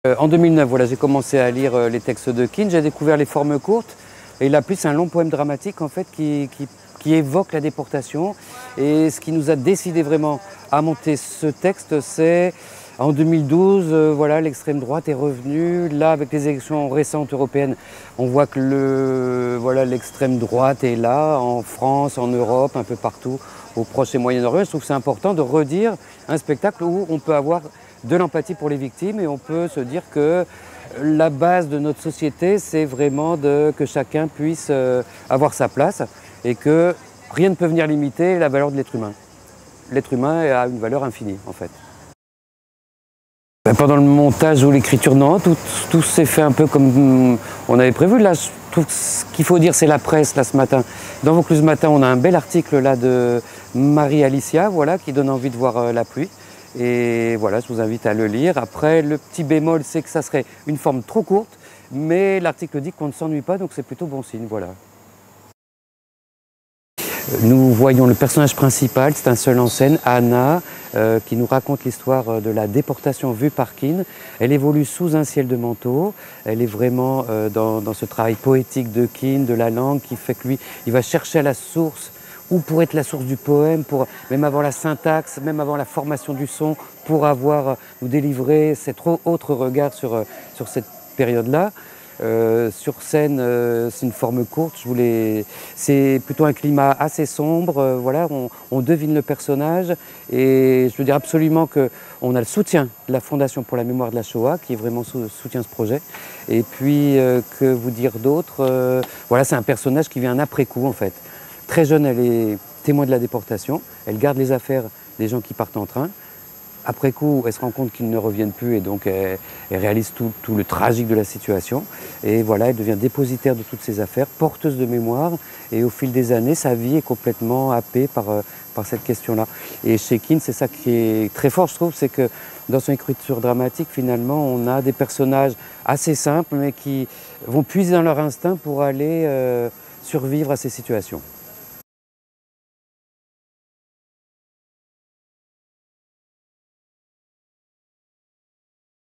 En 2009, voilà, j'ai commencé à lire les textes de Keane, j'ai découvert les formes courtes. Et La pluie, c'est un long poème dramatique en fait, qui évoque la déportation. Et ce qui nous a décidé vraiment à monter ce texte, c'est en 2012, voilà, l'extrême droite est revenue. Là, avec les élections récentes européennes, on voit que l'extrême droite est là, en France, en Europe, un peu partout, au Proche et Moyen-Orient. Je trouve que c'est important de redire un spectacle où on peut avoir de l'empathie pour les victimes et on peut se dire que la base de notre société, c'est vraiment que chacun puisse avoir sa place et que rien ne peut venir limiter la valeur de l'être humain. L'être humain a une valeur infinie, en fait. Pendant le montage ou l'écriture, non, tout s'est fait un peu comme on avait prévu. Là, je trouve que ce qu'il faut dire, c'est la presse, là, ce matin. Dans Vaucluse Matin, on a un bel article, là, de Marie-Alicia, voilà, qui donne envie de voir la pluie. Et voilà, je vous invite à le lire. Après, le petit bémol, c'est que ça serait une forme trop courte, mais l'article dit qu'on ne s'ennuie pas, donc c'est plutôt bon signe, voilà. Nous voyons le personnage principal, c'est un seul en scène, Anna, qui nous raconte l'histoire de la déportation vue par Keane. Elle évolue sous un ciel de manteau, elle est vraiment dans ce travail poétique de Keane, de la langue, qui fait que lui, il va chercher à la source, où pourrait être la source du poème, même avant la syntaxe, même avant la formation du son, pour nous délivrer cet autre regard sur cette période-là. Sur scène, c'est une forme courte. C'est plutôt un climat assez sombre. Voilà, on devine le personnage et je veux dire absolument qu'on a le soutien de la Fondation pour la mémoire de la Shoah qui vraiment soutient ce projet. Et puis, que vous dire d'autre, voilà, c'est un personnage qui vient après coup en fait. Très jeune, elle est témoin de la déportation. Elle garde les affaires des gens qui partent en train. Après coup, elle se rend compte qu'ils ne reviennent plus et donc elle réalise tout le tragique de la situation. Et voilà, elle devient dépositaire de toutes ses affaires, porteuse de mémoire. Et au fil des années, sa vie est complètement happée par cette question-là. Et chez Keane, c'est ça qui est très fort, je trouve, c'est que dans son écriture dramatique, finalement, on a des personnages assez simples, mais qui vont puiser dans leur instinct pour aller survivre à ces situations.